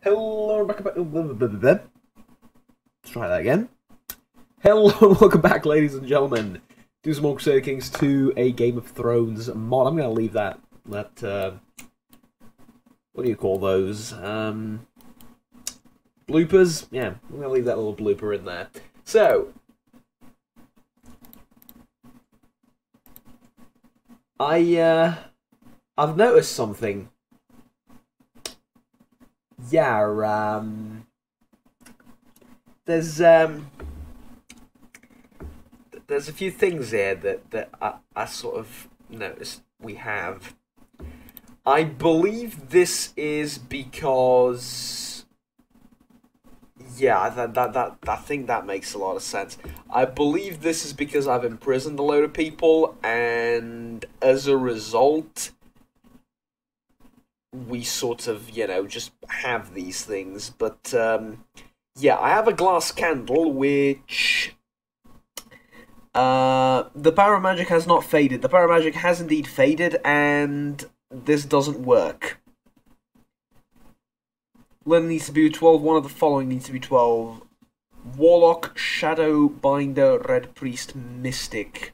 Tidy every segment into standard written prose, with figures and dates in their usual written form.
Hello and welcome back. Let's try that again. Hello and welcome back, ladies and gentlemen. Do some more Crusader Kings 2, a Game of Thrones mod. I'm going to leave that what do you call those? Bloopers? Yeah, I'm going to leave that little blooper in there. So, I've noticed something. Yeah, there's a few things here that I sort of noticed we have. I believe this is because, yeah, I think that makes a lot of sense. I believe this is because I've imprisoned a load of people, and as a result, we sort of, you know, just have these things. But, yeah, I have a glass candle, which the power of magic has not faded. The power of magic has indeed faded, and this doesn't work. Linen needs to be 12. One of the following needs to be 12. Warlock, Shadow, Binder, Red Priest, Mystic.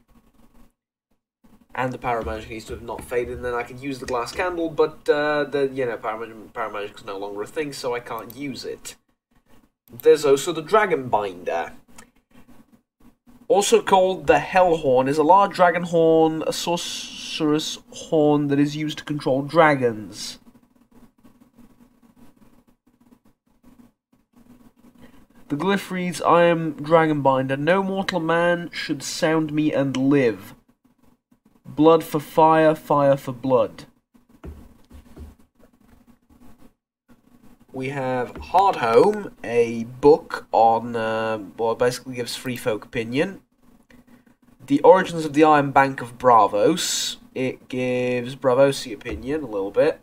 And the power of magic needs to have not faded, and then I can use the glass candle, but power of magic is no longer a thing, so I can't use it. There's also the Dragon Binder. Also called the Hellhorn, is a large dragon horn, a sorceress horn that is used to control dragons. The glyph reads, I am Dragon Binder. No mortal man should sound me and live. Blood for fire, fire for blood. We have Hardhome, a book on, well, it basically gives free folk opinion. The Origins of the Iron Bank of Bravos. It gives Bravosi opinion a little bit.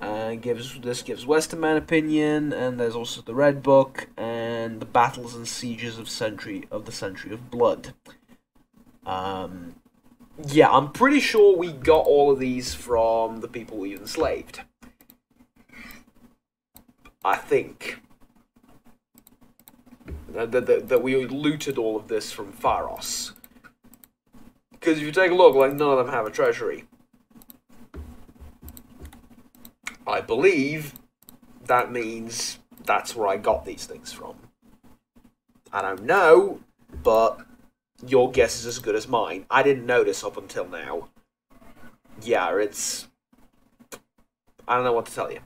This gives Western Man opinion, and there's also the Red Book and the Battles and Sieges of the Century of Blood. Yeah, I'm pretty sure we got all of these from the people we enslaved. I think that we looted all of this from Pharos. Because if you take a look, like, none of them have a treasury. I believe that means that's where I got these things from. I don't know, but your guess is as good as mine. I didn't know this up until now. Yeah, it's... I don't know what to tell you.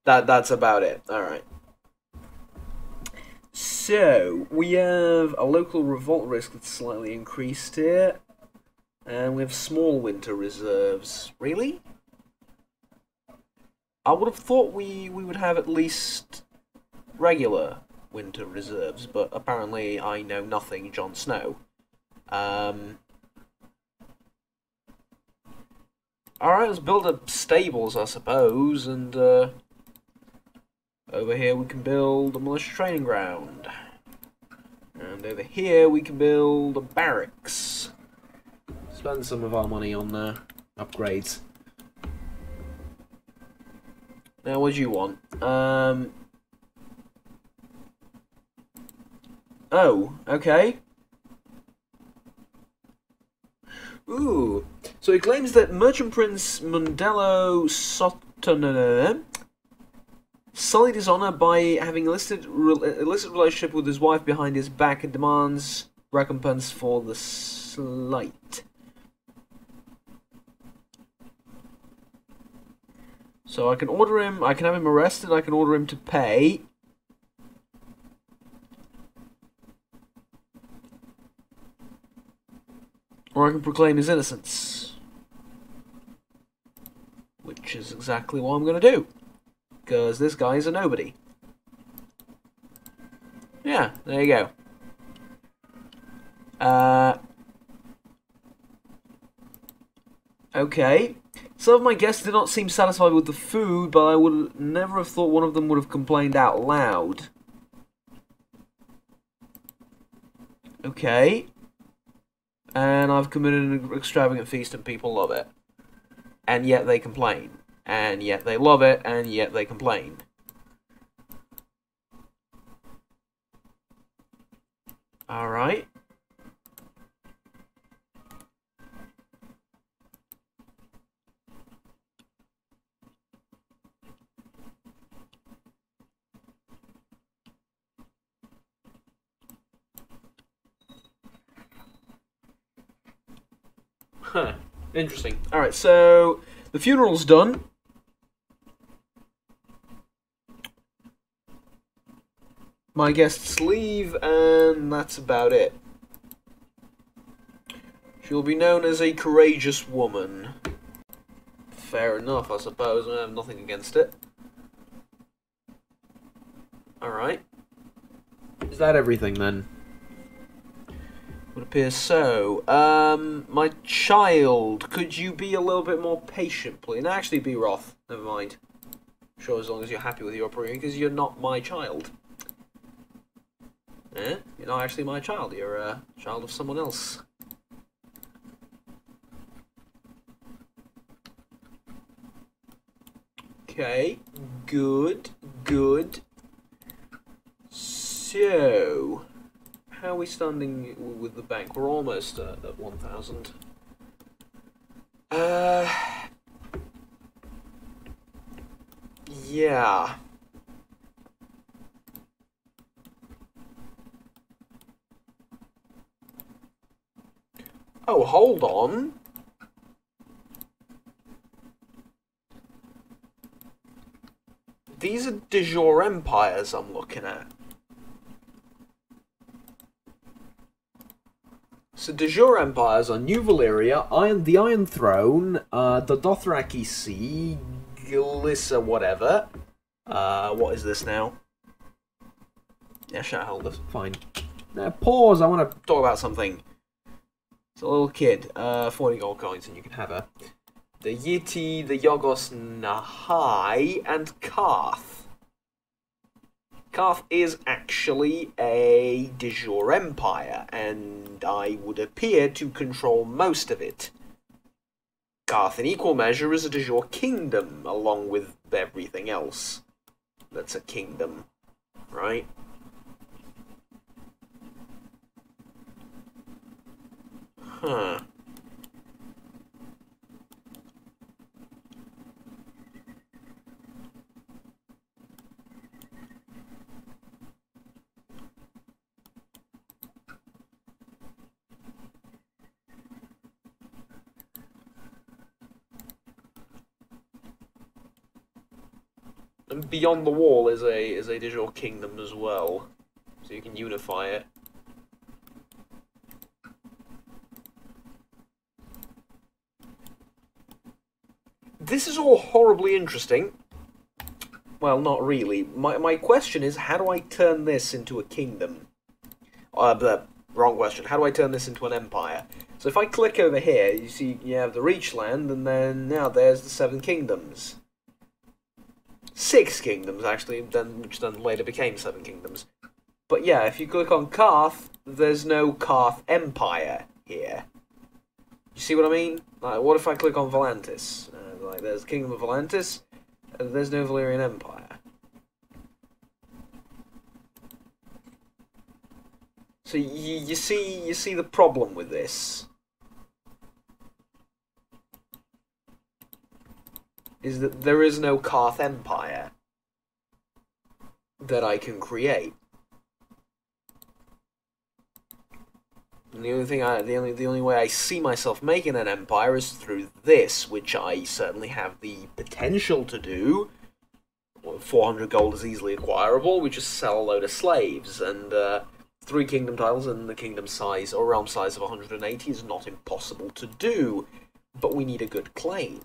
That's about it. Alright. So, we have a local revolt risk that's slightly increased here. And we have small winter reserves. Really? I would have thought we would have at least regular winter reserves, but apparently I know nothing, Jon Snow. Alright, let's build up stables, I suppose, and over here we can build a militia training ground. And over here we can build a barracks. Spend some of our money on upgrades. Now, what do you want? Oh, okay. Ooh. So he claims that Merchant Prince Mundello Sotonen sullied his honor by having illicit relationship with his wife behind his back and demands recompense for the slight. So I can order him, I can have him arrested, I can order him to pay. Or I can proclaim his innocence. Which is exactly what I'm going to do. Because this guy is a nobody. Yeah, there you go. Okay. Some of my guests did not seem satisfied with the food, but I would never have thought one of them would have complained out loud. Okay. And I've committed an extravagant feast and people love it. And yet they complain. And yet they love it, and yet they complain. Alright. Huh. Interesting. Alright, so the funeral's done. My guests leave, and that's about it. She'll be known as a courageous woman. Fair enough, I suppose. I have nothing against it. Alright. Is that everything, then? Would appear so. My child, could you be a little bit more patient, please? No, actually, be Roth. Never mind. Sure, as long as you're happy with your upbringing, because you're not my child. Eh? You're not actually my child. You're a child of someone else. Okay. Good. Good. So, how are we standing with the bank? We're almost at 1,000. Yeah. Oh, hold on. These are de jure empires I'm looking at. So de jure empires are New Valyria, the Iron Throne, the Dothraki Sea, Glissa whatever. What is this now? Yeah, shareholders. Fine. Now pause, I want to talk about something. It's a little kid. 40 gold coins and you can have her. The Yiti, the Yogos Nahai, and Qarth. Qarth is actually a de jure empire, and I would appear to control most of it. Qarth, in equal measure, is a de jure kingdom, along with everything else that's a kingdom, right? Huh. And Beyond the Wall is a de jure kingdom as well, so you can unify it. This is all horribly interesting. Well, not really. My question is, how do I turn this into a kingdom? The wrong question. How do I turn this into an empire? So if I click over here, you see you have the Reachland, and then now there's the 7 kingdoms. 6 kingdoms, actually, which then later became 7 kingdoms. But yeah, if you click on Qarth, there's no Qarth Empire here. You see what I mean? Like, what if I click on Volantis? Like, there's the Kingdom of Volantis, and there's no Valyrian Empire. So you see the problem with this is that there is no Qarth Empire that I can create. And the only way I see myself making an empire is through this, which I certainly have the potential to do. 400 gold is easily acquirable. We just sell a load of slaves, and 3 kingdom titles in the kingdom size or realm size of 180 is not impossible to do, but we need a good claim.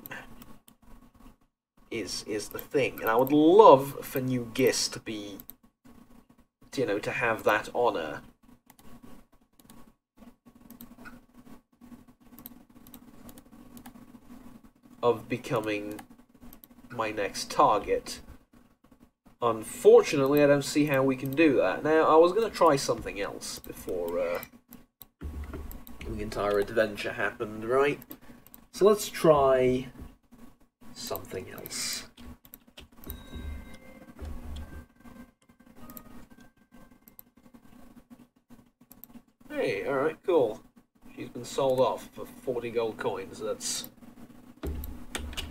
Is the thing, and I would love for New Gis to be, to have that honor. Of becoming my next target. Unfortunately, I don't see how we can do that. Now, I was going to try something else before the entire adventure happened, right? So let's try something else. Hey, alright, cool. She's been sold off for 40 gold coins. That's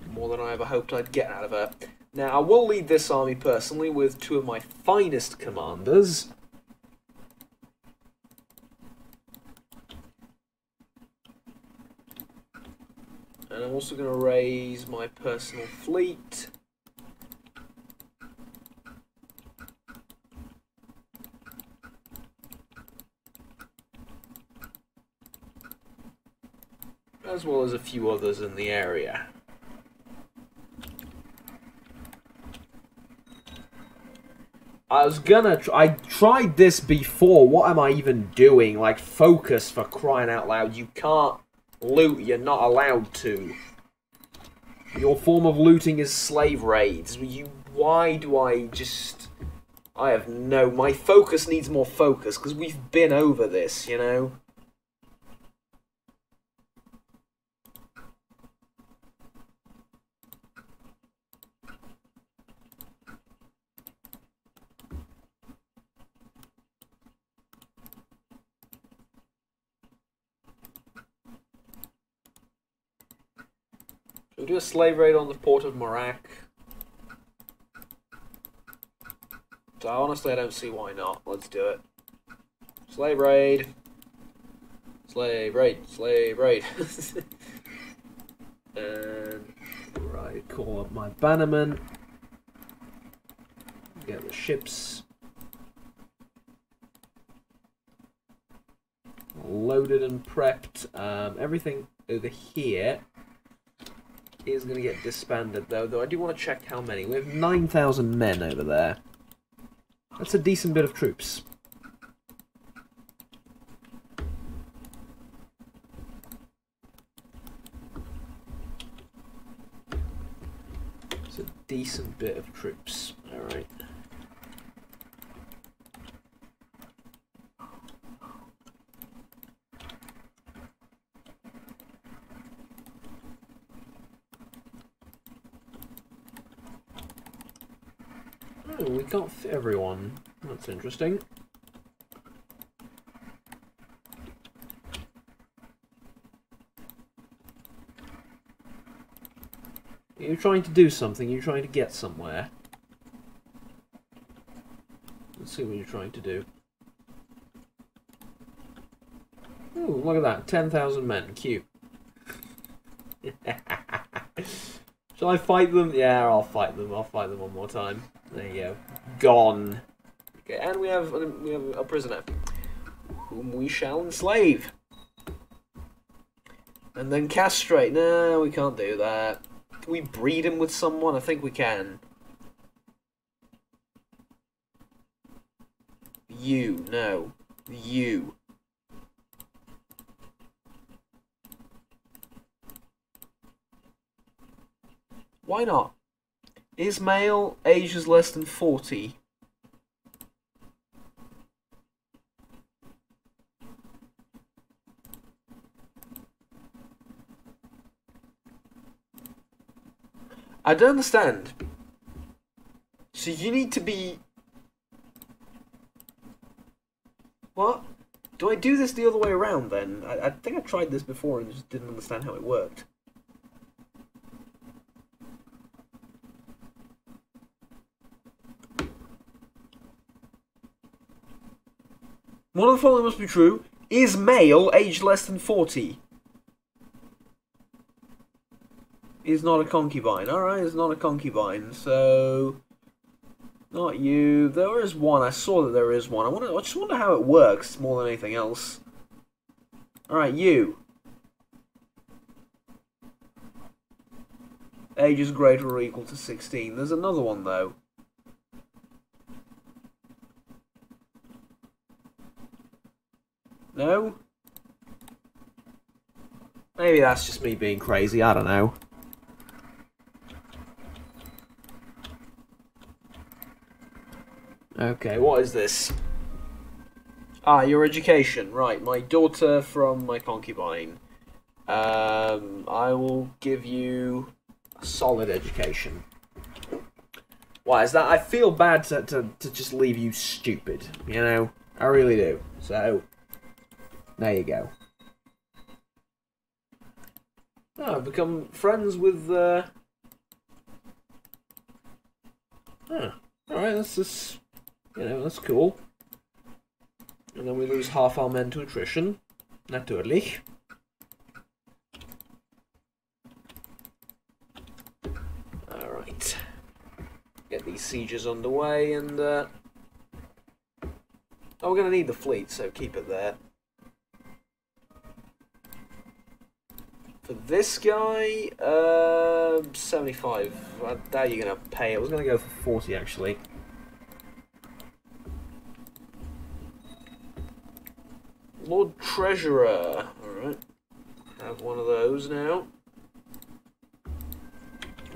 more than I ever hoped I'd get out of her. Now, I will lead this army personally with two of my finest commanders. And I'm also going to raise my personal fleet. As well as a few others in the area. I tried this before. What am I even doing? Like, focus, for crying out loud. You can't loot. You're not allowed to. Your form of looting is slave raids. Why do I just... I have no... My focus needs more focus, because we've been over this, you know? We'll do a slave raid on the port of Marak. So honestly, I don't see why not. Let's do it. Slave raid. Slave raid. Slave raid. And right, call up my bannerman. Get the ships loaded and prepped. Everything over here is going to get disbanded, though I do want to check how many. We have 9,000 men over there. That's a decent bit of troops. It's a decent bit of troops. Alright. Oh, we can't fit everyone. That's interesting. You're trying to do something, you're trying to get somewhere. Let's see what you're trying to do. Ooh, look at that. 10,000 men. Cute. Shall I fight them? Yeah, I'll fight them. I'll fight them one more time. There you go. Gone. Okay, and we have a prisoner, whom we shall enslave. And then castrate. No, we can't do that. Can we breed him with someone? I think we can. You. No. You. Why not? Is male, age is less than 40. I don't understand. So you need to be... What? Do I do this the other way around then? I think I tried this before and just didn't understand how it worked. One of the following must be true. Is male, aged less than 40? Is not a concubine. Alright, is not a concubine. So, not you. There is one. I saw that there is one. I just wonder how it works more than anything else. Alright, you. Age is greater or equal to 16. There's another one, though. No? Maybe that's just me being crazy, I don't know. Okay, what is this? Ah, your education. Right, my daughter from my concubine. I will give you a solid education. Why is that? I feel bad to just leave you stupid, you know? I really do. So... There you go. Oh, I've become friends with, Oh, alright, that's just, that's cool. And then we lose half our men to attrition. Natürlich. Alright. Get these sieges underway and, Oh, we're gonna need the fleet, so keep it there. For this guy, 75. I doubt you're gonna pay. I was gonna go for 40 actually. Lord Treasurer. Alright. Have one of those now.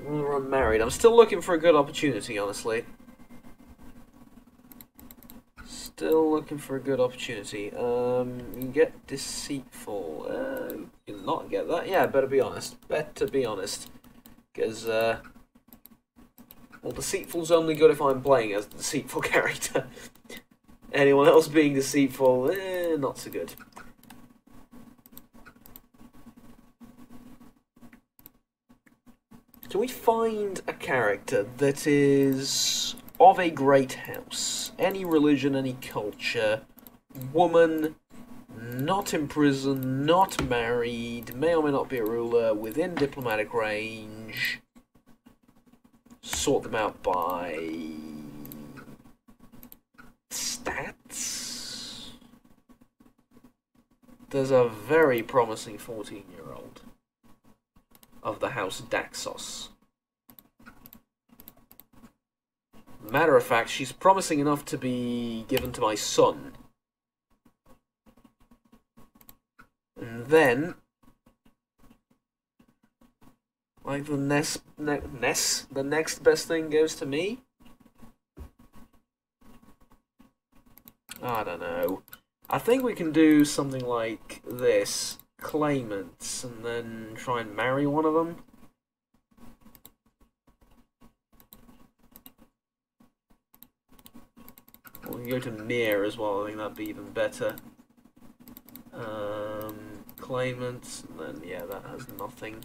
We're unmarried. I'm still looking for a good opportunity, honestly. Still looking for a good opportunity. You can get deceitful. You can not get that. Yeah, better be honest. Better be honest. Because, well, deceitful's only good if I'm playing as the deceitful character. Anyone else being deceitful, not so good. Can we find a character that is of a great house? Any religion, any culture, woman, not in prison, not married, may or may not be a ruler, within diplomatic range. Sort them out by stats. There's a very promising 14-year-old of the House Daxos. Matter of fact, she's promising enough to be given to my son. And then, like the next best thing goes to me? I don't know. I think we can do something like this. Claimants, and then try and marry one of them. Or we can go to Mir as well, I think that'd be even better. Claimants, and then, yeah, that has nothing.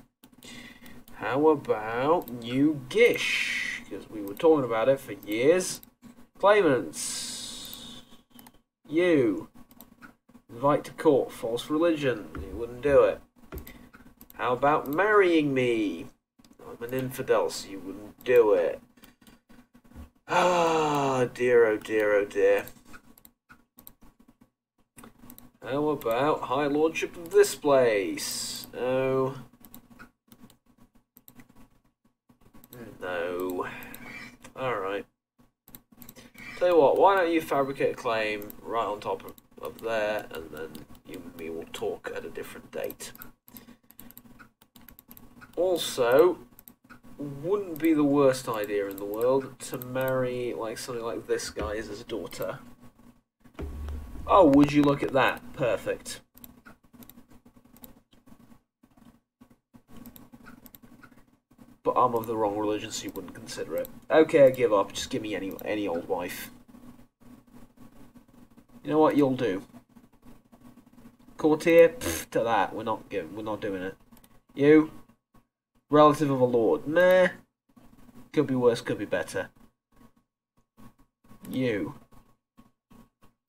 How about New Gish? Because we were talking about it for years. Claimants. You. Invite to court, false religion. You wouldn't do it. How about marrying me? I'm an infidel, so you wouldn't do it. Ah, dear, oh dear, oh dear. How about High Lordship of this place? Oh. No. Alright. Tell you what, why don't you fabricate a claim right on top of there, and then you and me will talk at a different date. Also, wouldn't be the worst idea in the world to marry like something like this guy as his daughter. Oh, would you look at that? Perfect. But I'm of the wrong religion, so you wouldn't consider it. Okay, I give up. Just give me any old wife. You know what you'll do? Courtier? Pfft, to that. We're not doing it. You? Relative of a lord? Meh. Could be worse, could be better. You?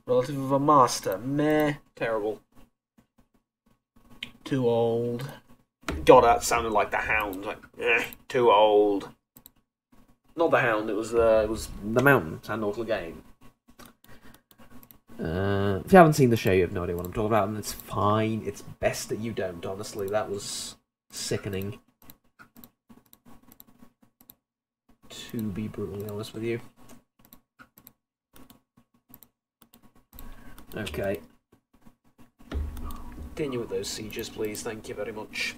Relative of a master? Meh. Terrible. Too old. God, that sounded like the Hound. Like, too old. Not the Hound. It was the Mountain. Sandor's game. If you haven't seen the show, you have no idea what I'm talking about, and it's fine. It's best that you don't, honestly. That was sickening. To be brutally honest with you. Okay. Continue with those sieges, please. Thank you very much.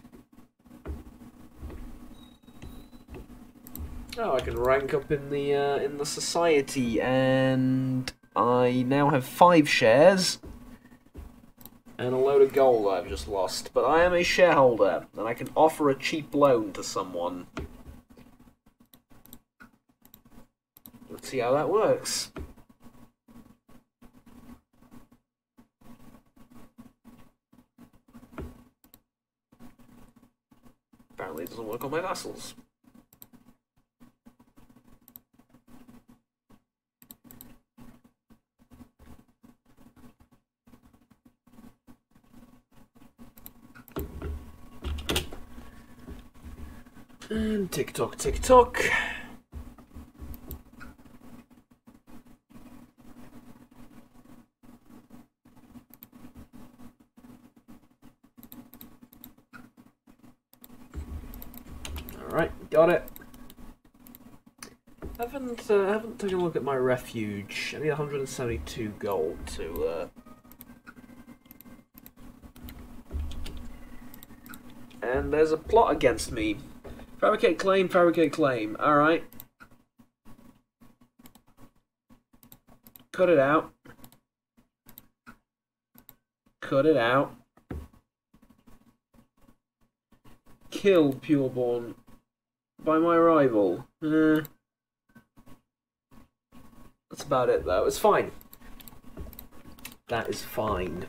Oh, I can rank up in the society, and I now have 5 shares and a load of gold I've just lost. But I am a shareholder, and I can offer a cheap loan to someone. Let's see how that works. work on my vassals. And tick-tock, tick-tock. Alright, got it. I haven't taken a look at my refuge. I need 172 gold to and there's a plot against me. Fabricate claim, fabricate claim. Alright. Cut it out. Cut it out. Kill Pureborn by my rival. That's about it though. It's fine. That is fine.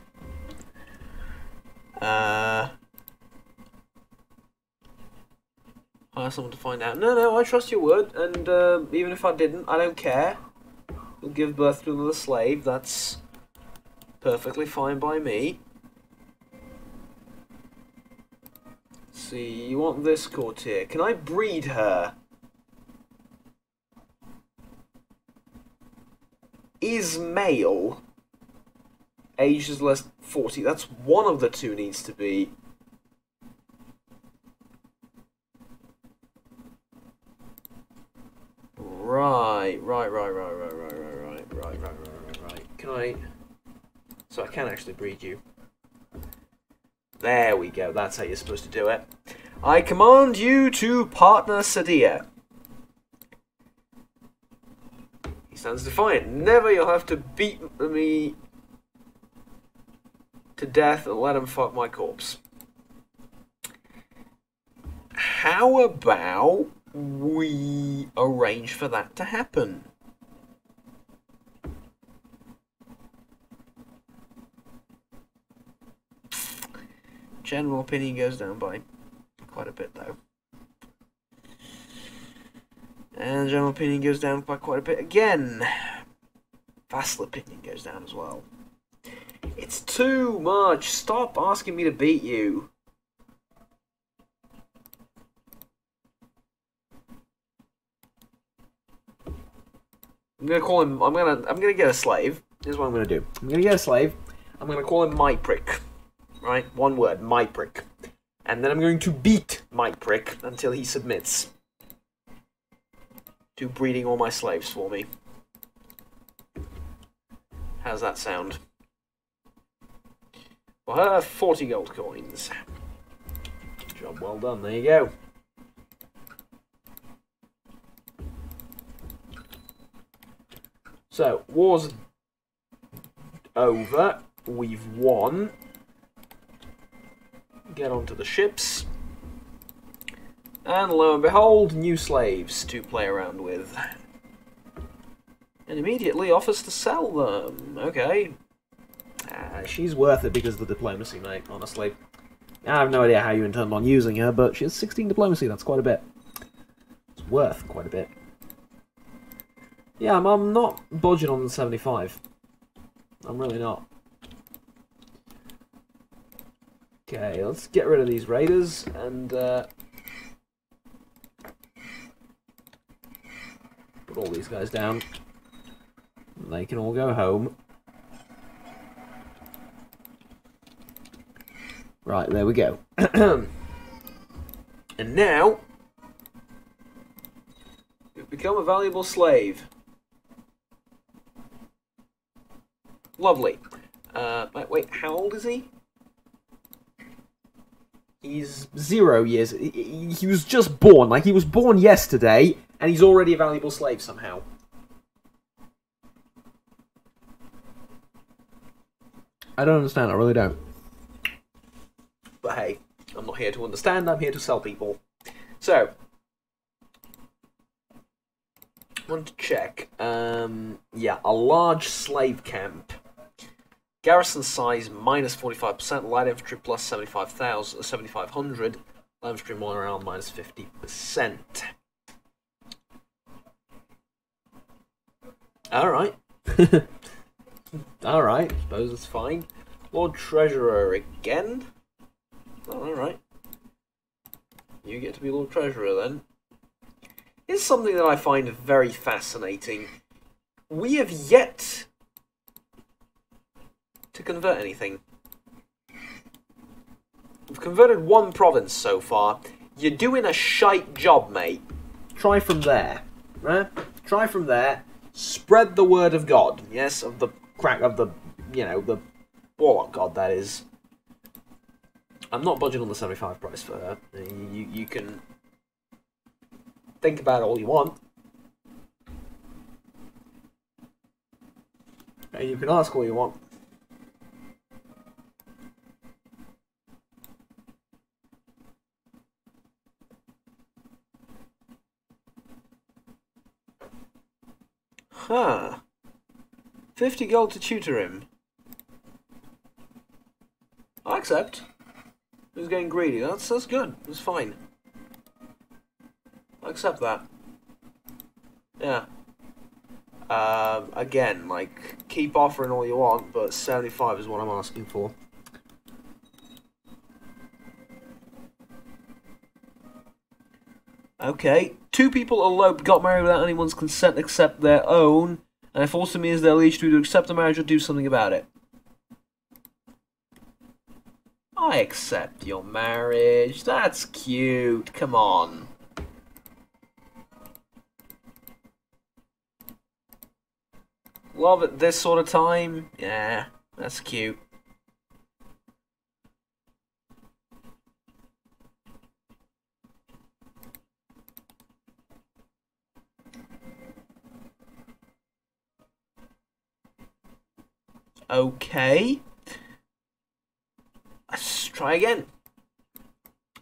Hire someone to find out. No, I trust your word, and even if I didn't, I don't care. You'll give birth to another slave. That's perfectly fine by me. Let's see, you want this courtier. Can I breed her? Is male. Age is less 40. That's one of the two needs to be. Right. Can I... So I can actually breed you. There we go. That's how you're supposed to do it. I command you to partner Sadia. He stands defiant. Never you'll have to beat me to death and let him fuck my corpse. How about we arrange for that to happen? General opinion goes down by quite a bit, though. And general opinion goes down by quite a bit again. Vassal opinion goes down as well. It's too much. Stop asking me to beat you. I'm gonna call him. I'm gonna get a slave. Here's what I'm gonna do. I'm gonna get a slave. I'm gonna call him My Prick. Right? One word, My Prick. And then I'm going to beat My Prick until he submits to breeding all my slaves for me. How's that sound? For her, 40 gold coins. Job well done, there you go. So, war's over. We've won. Get onto the ships. And lo and behold, new slaves to play around with. And immediately offers to sell them. Okay. She's worth it because of the diplomacy, mate, honestly. I have no idea how you intend on using her, but she has 16 diplomacy, that's quite a bit. It's worth quite a bit. Yeah, I'm not budging on the 75. I'm really not. Okay, let's get rid of these raiders and put all these guys down. They can all go home. Right, there we go. And now you've become a valuable slave. Lovely. Wait, how old is he? He's 0 years. He was just born. Like, he was born yesterday, and he's already a valuable slave somehow. I don't understand. I really don't. But hey, I'm not here to understand. I'm here to sell people. So, I want to check. Yeah, a large slave camp. Garrison size minus 45%, light infantry plus 7,500, Live stream on around minus 50%. Alright. Alright, suppose it's fine. Lord Treasurer again? Oh, alright. You get to be Lord Treasurer then. Here's something that I find very fascinating. We have yet to convert anything. We've converted one province so far. You're doing a shite job, mate. Try from there. Right? Try from there. Spread the word of God. Yes, of the crack of the, you know, the Warlock God, that is. I'm not budging on the 75 price for her. You can think about it all you want. And you can ask all you want. Huh. 50 gold to tutor him. I accept. He's getting greedy. That's good. That's fine. I accept that. Yeah. Again, like, keep offering all you want, but 75 is what I'm asking for. Okay. 2 people eloped, got married without anyone's consent except their own, and it forced me as their liege to either accept the marriage or do something about it. I accept your marriage. That's cute. Come on. Love at this sort of time. Yeah, that's cute. Okay. Let's try again.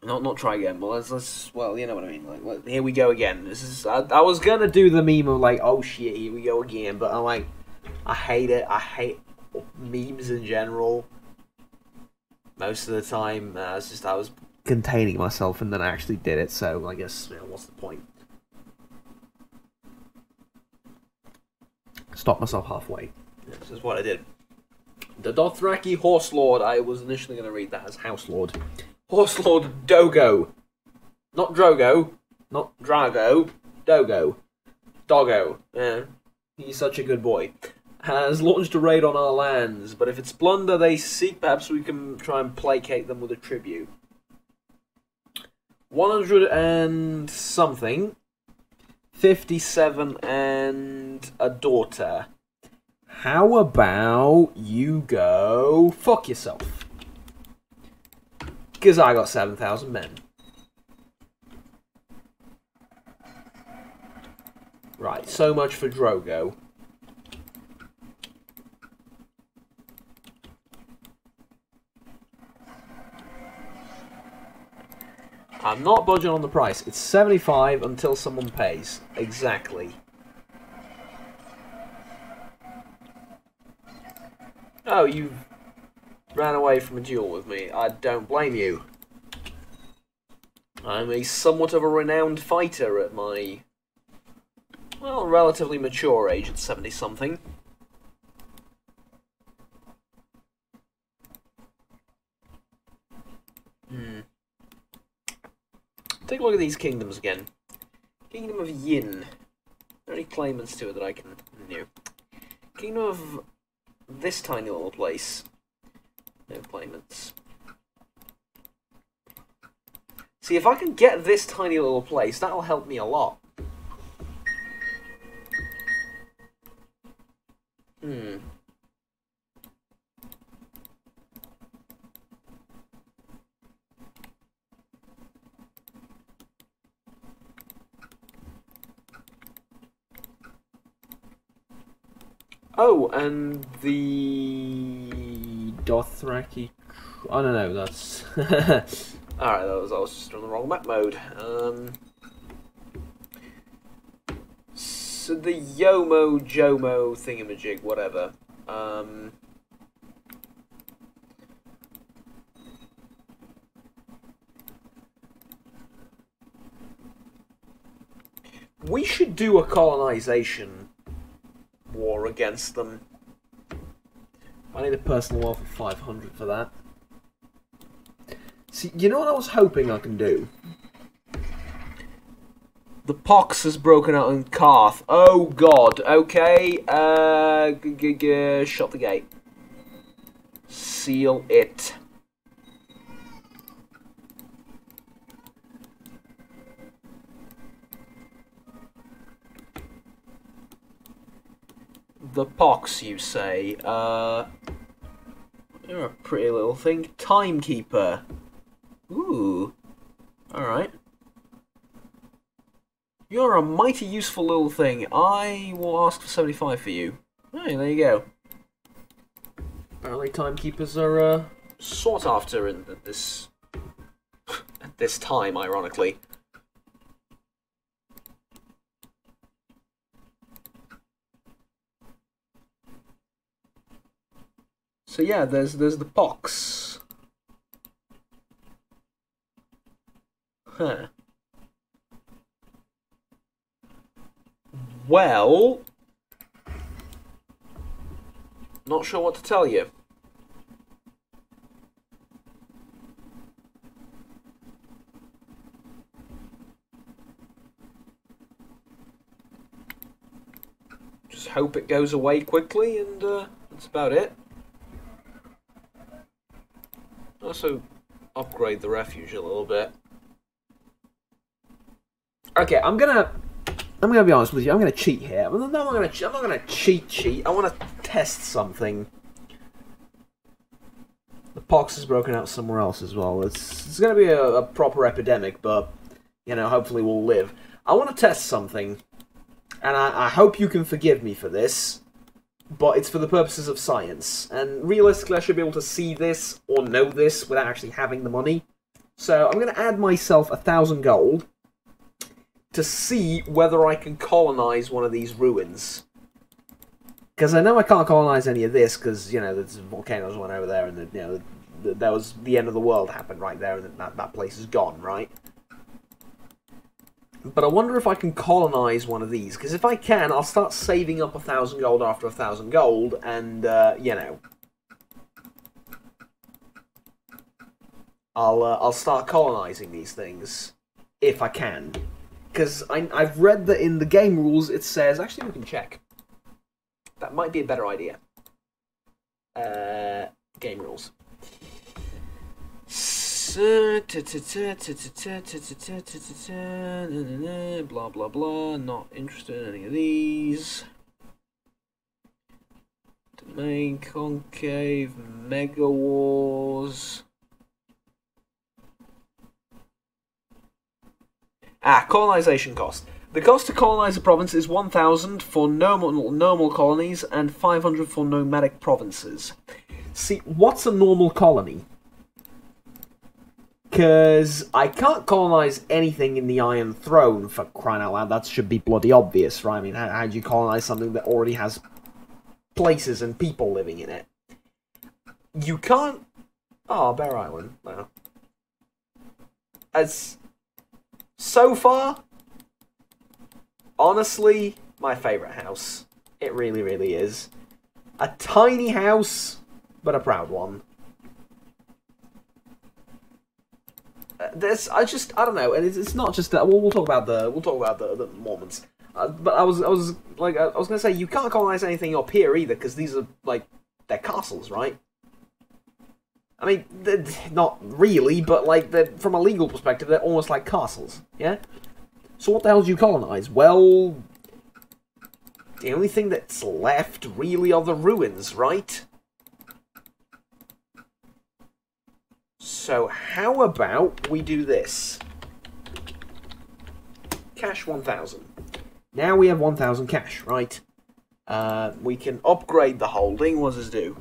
Not try again, but let's well, you know what I mean. Like, here we go again. This is I was gonna do the meme of like, oh shit, here we go again, but I'm like, I hate it. I hate memes in general. Most of the time, it's just I was containing myself, and then I actually did it. So I guess, you know, what's the point? Stop myself halfway. This is what I did. The Dothraki Horse Lord. I was initially going to read that as House Lord. Horse Lord Dogo. Not Drogo. Not Drago. Dogo. Doggo. Yeah. He's such a good boy. Has launched a raid on our lands, but if it's plunder they seek, perhaps we can try and placate them with a tribute. 100 and something. 57 and a daughter. How about you go fuck yourself? Because I got 7,000 men. Right, so much for Drogo. I'm not budging on the price. It's 75 until someone pays. Exactly. Oh, you ran away from a duel with me. I don't blame you. I'm a somewhat of a renowned fighter at my, well, relatively mature age at 70-something. Take a look at these kingdoms again. Kingdom of Yin. Are there any claimants to it that I can know? Kingdom of this tiny little place. No claimants. See, if I can get this tiny little place, that'll help me a lot. Oh, and the Dothraki. Oh no, that's alright. I was just on the wrong map mode. So the Yomo Jomo thingamajig, whatever. We should do a colonization war against them. I need a personal wealth of 500 for that. See, you know what I was hoping I can do? The pox has broken out in Qarth. Oh god, okay. Shut the gate. Seal it. The pox, you say? You're a pretty little thing. Timekeeper. Ooh. Alright. You're a mighty useful little thing. I will ask for 75 for you. Hey, there you go. Apparently timekeepers are sought after at this time, ironically. So yeah, there's the pox. Huh. Well, not sure what to tell you. Just hope it goes away quickly, and that's about it. Also, upgrade the refuge a little bit. Okay, I'm gonna be honest with you. I'm gonna cheat here. I'm not gonna cheat. I want to test something. The pox has broken out somewhere else as well. It's gonna be a proper epidemic, but you know, hopefully we'll live. I want to test something, and I hope you can forgive me for this. But it's for the purposes of science, and realistically I should be able to see this or know this without actually having the money. So I'm going to add myself 1,000 gold to see whether I can colonize one of these ruins. Because I know I can't colonize any of this, because, you know, there's volcanoes went over there, and, you know, that was the end of the world happened right there, and that place is gone, right? But I wonder if I can colonize one of these, because if I can, I'll start saving up 1,000 gold after 1,000 gold, and, you know, I'll start colonizing these things, if I can. Because I've read that in the game rules it says, actually we can check. That might be a better idea. Game rules. Blah blah blah, not interested in any of these. Domain, concave, mega wars. Colonization cost. The cost to colonize a province is 1,000 for normal colonies and 500 for nomadic provinces. See, what's a normal colony? Because I can't colonize anything in the Iron Throne, for crying out loud. That should be bloody obvious, right? I mean, how do you colonize something that already has places and people living in it? You can't... Oh, Bear Island. No. As... So far, honestly, my favourite house. It really, really is. A tiny house, but a proud one. I don't know, and it's not just that. We'll talk about the Mormons. But I was gonna say, you can't colonize anything up here either, because these are like they're castles, right? I mean, not really, but like from a legal perspective, they're almost like castles, yeah. So what the hell do you colonize? Well, the only thing that's left really are the ruins, right? So how about we do this? Cash 1,000. Now we have 1,000 cash, right? We can upgrade the holding. What does this do?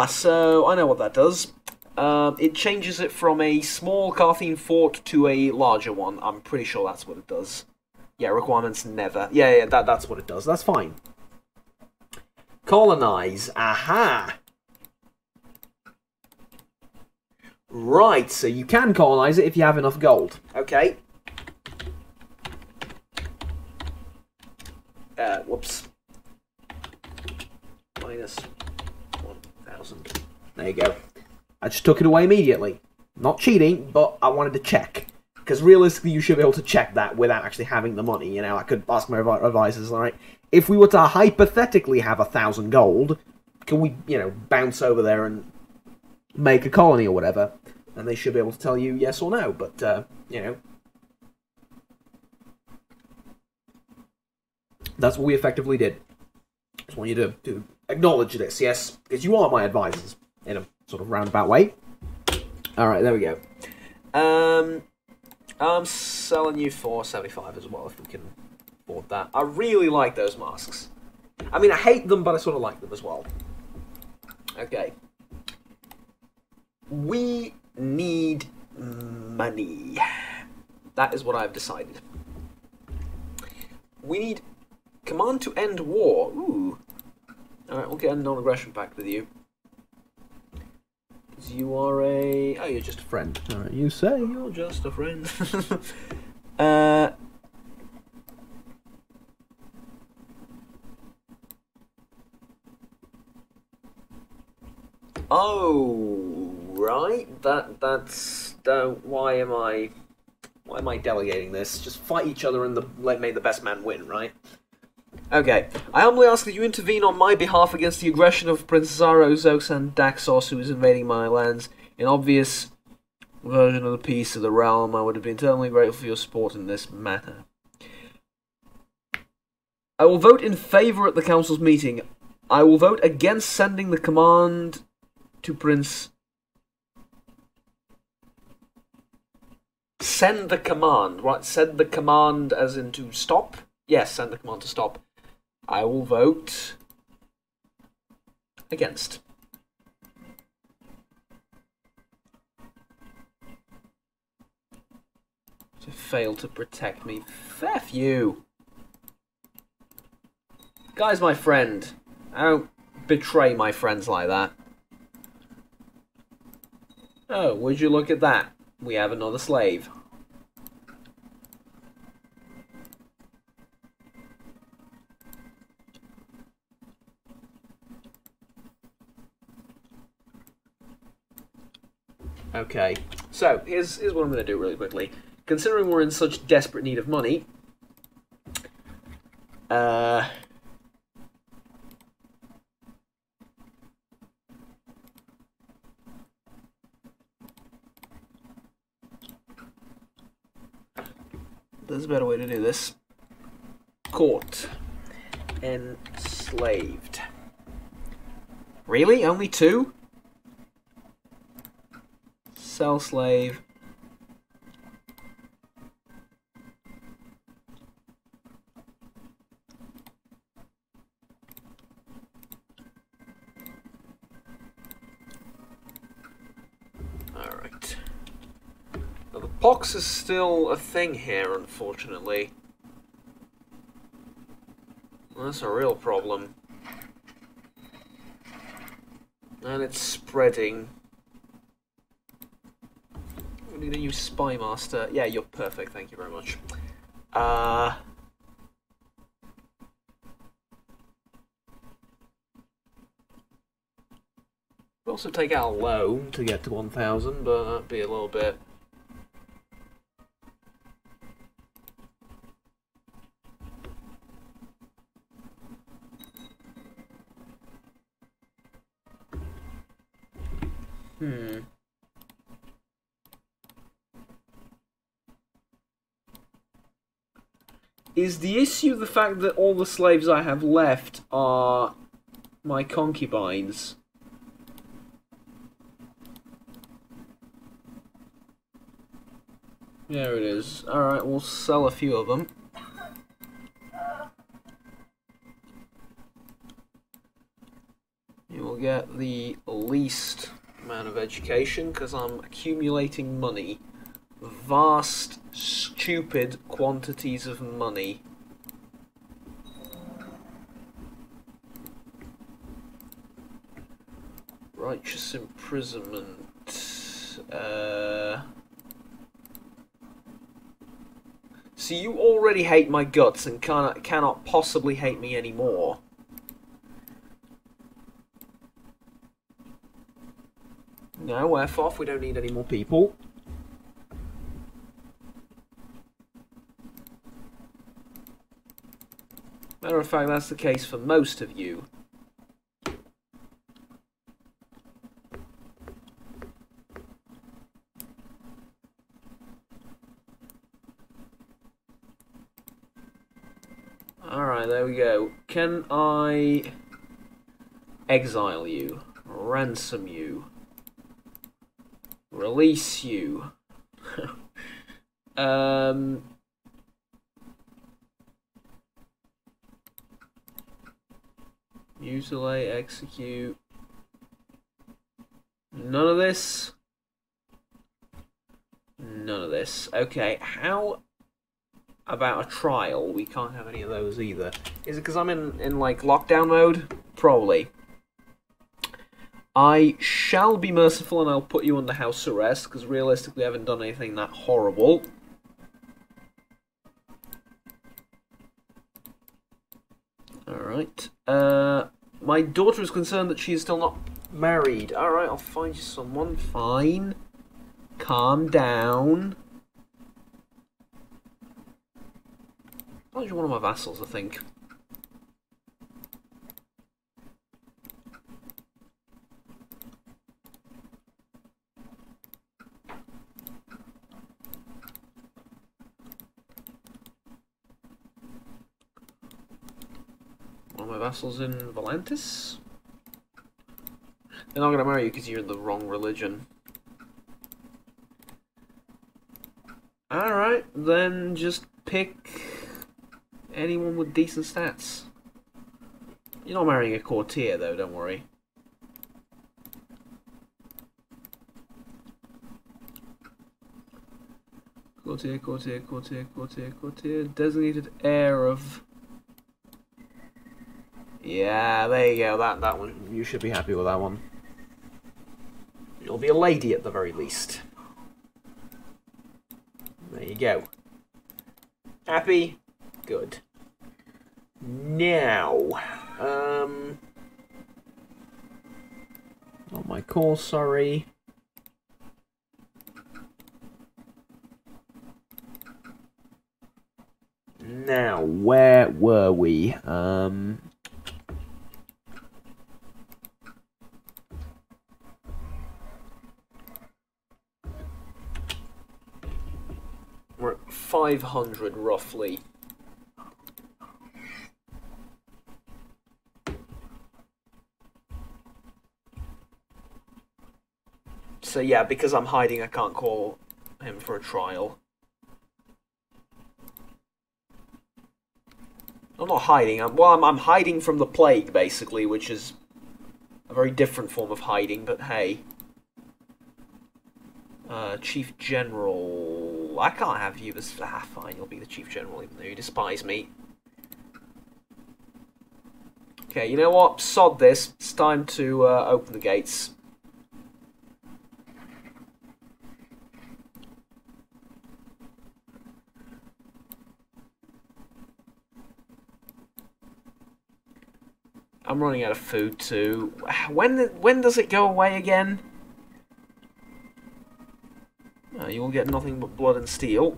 So I know what that does. It changes it from a small Qarthian fort to a larger one. I'm pretty sure that's what it does. Yeah, requirements never. Yeah, that's what it does. That's fine. Colonize. Aha! Right, so you can colonize it if you have enough gold. Okay. Whoops. Minus 1,000. There you go. I just took it away immediately. Not cheating, but I wanted to check. Because realistically, you should be able to check that without actually having the money. You know, I could ask my advisors, alright, if we were to hypothetically have 1,000 gold, can we, you know, bounce over there and make a colony or whatever? And they should be able to tell you yes or no, but, you know. That's what we effectively did. Just want you to acknowledge this, yes? Because you are my advisors, in a sort of roundabout way. Alright, there we go. I'm selling you for 75 as well, if we can afford that. I really like those masks. I mean, I hate them, but I sort of like them as well. Okay. We need money. That is what I've decided. We need command to end war. Ooh. Alright, we'll get a non-aggression pact with you. Because you are a... Oh, you're just a friend. Alright, you say you're just a friend. Oh, right. That's... why am I delegating this? Just fight each other and make the best man win, right? Okay. I humbly ask that you intervene on my behalf against the aggression of Prince Zaro, Zox, and Daxos, who is invading my lands. In obvious version of the peace of the realm, I would have been eternally grateful for your support in this matter. I will vote in favour at the council's meeting. I will vote against sending the command to Prince... Send the command, right? Send the command as in to stop? Yes, send the command to stop. I will vote against. To fail to protect me. Fair few. Guy's my friend. I don't betray my friends like that. Oh, would you look at that? We have another slave. Okay, so here's what I'm going to do really quickly. Considering we're in such desperate need of money, there's a better way to do this. Caught. Enslaved. Really? Only 2? Sell slave. Alright. Now the pox is still a thing here, unfortunately. Well, that's a real problem. And it's spreading. We need a new spy master. Yeah, you're perfect, thank you very much. We'll also take out a loan to get to 1,000, but that'd be a little bit... Is the issue the fact that all the slaves I have left are my concubines? There it is. Alright, we'll sell a few of them. You will get the least amount of education because I'm accumulating money. Vast, stupid quantities of money. Righteous imprisonment. So you already hate my guts and cannot possibly hate me anymore. No, F off, we don't need any more people. Matter of fact, that's the case for most of you. Alright, there we go. Can I exile you? Ransom you? Release you? Mutilate, execute. None of this? None of this. Okay, how about a trial? We can't have any of those either. Is it because I'm in like lockdown mode? Probably. I shall be merciful and I'll put you under house arrest because realistically I haven't done anything that horrible. Alright. My daughter is concerned that she is still not married. Alright, I'll find you someone. Fine. Calm down. Oh, you're one of my vassals, I think. One of my vassals in Volantis? They're not going to marry you because you're in the wrong religion. Alright, then just pick anyone with decent stats. You're not marrying a courtier though, don't worry. Courtier, courtier, courtier, courtier, courtier. Designated heir of... Yeah, there you go. That one. You should be happy with that one. You'll be a lady at the very least. There you go. Happy? Good. Now, on my call, sorry. Now, where were we? We're at 500 roughly. So yeah, because I'm hiding, I can't call him for a trial. I'm not hiding. I'm hiding from the plague, basically, which is a very different form of hiding. But hey, Chief General. I can't have you as fine. You'll be the Chief General, even though you despise me. Okay, you know what? Sod this. It's time to open the gates. I'm running out of food too. When does it go away again? You will get nothing but blood and steel.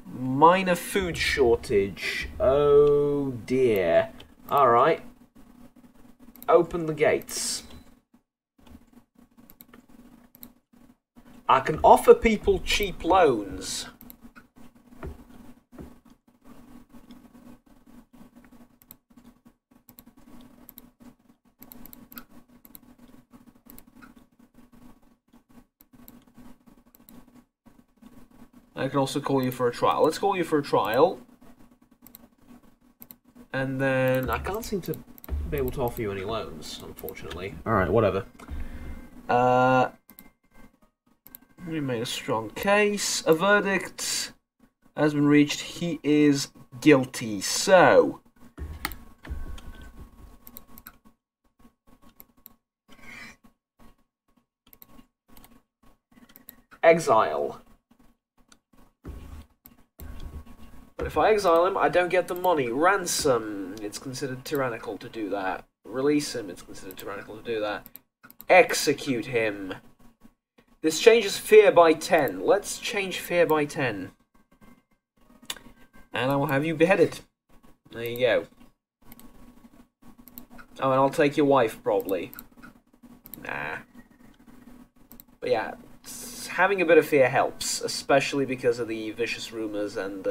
Minor food shortage. Oh dear. Alright. Open the gates. I can offer people cheap loans. I can also call you for a trial. Let's call you for a trial. And then I can't seem to be able to offer you any loans, unfortunately. Alright, whatever. We made a strong case. A verdict has been reached. He is guilty. So, Exile. But if I exile him, I don't get the money. Ransom. It's considered tyrannical to do that. Release him. It's considered tyrannical to do that. Execute him. This changes fear by 10. Let's change fear by 10. And I will have you beheaded. There you go. Oh, and I'll take your wife, probably. Nah. But yeah, having a bit of fear helps, especially because of the vicious rumours and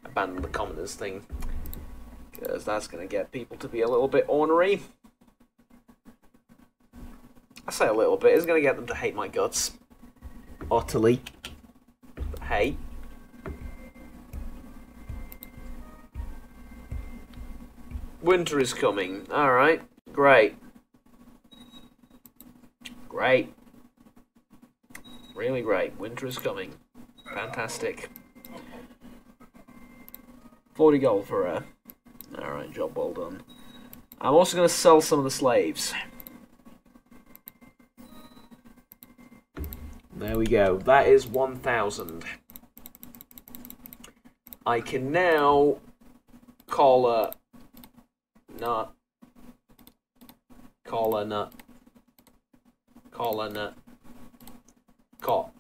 abandon the commoners thing. Because that's going to get people to be a little bit ornery. I say a little bit, it's going to get them to hate my guts. Utterly. But hey. Winter is coming. Alright. Great. Great. Really great. Winter is coming. Fantastic. 40 gold for her. Alright, job well done. I'm also going to sell some of the slaves. There we go. That is 1,000. I can now call a nut. Call a nut. Call a nut. Call.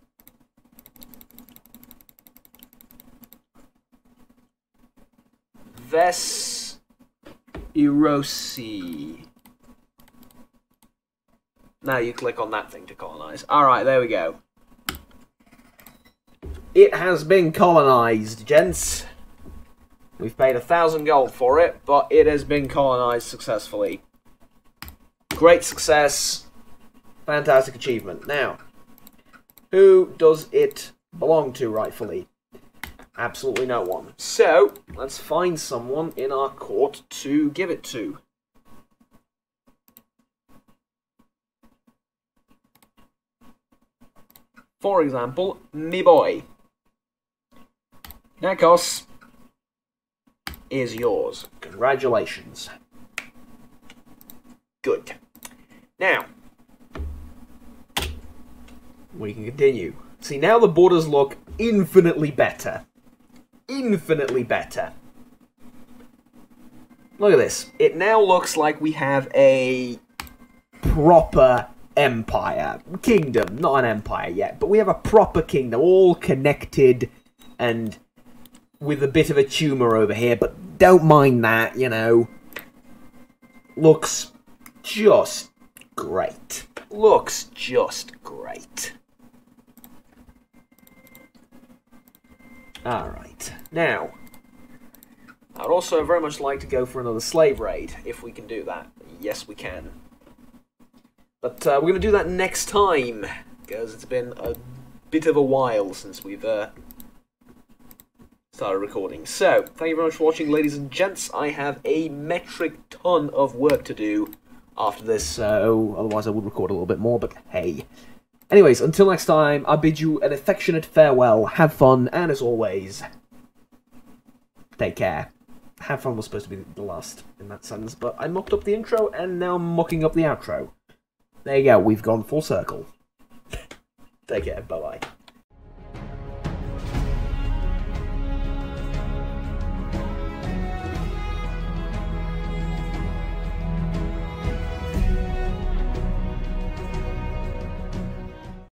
Ves Erosi. Now you click on that thing to colonize. Alright, there we go. It has been colonized, gents. We've paid 1,000 gold for it, but it has been colonized successfully. Great success. Fantastic achievement. Now, who does it belong to rightfully? Absolutely no one. So, let's find someone in our court to give it to. For example, me boy. Nikos is yours. Congratulations. Good. Now, we can continue. See, now the borders look infinitely better. Infinitely better. Look at this. It now looks like we have a proper empire. Kingdom. Not an empire yet, but we have a proper kingdom. All connected and with a bit of a tumour over here, but don't mind that, you know. Looks just great. Looks just great. Alright, now, I'd also very much like to go for another slave raid, if we can do that. Yes, we can. But we're going to do that next time, because it's been a bit of a while since we've started recording. So, thank you very much for watching, ladies and gents. I have a metric ton of work to do after this, so otherwise I would record a little bit more, but hey. Anyways, until next time, I bid you an affectionate farewell, have fun, and as always, take care. Have fun was supposed to be the last in that sentence, but I mucked up the intro, and now I'm mucking up the outro. There you go, we've gone full circle. Take care, bye-bye.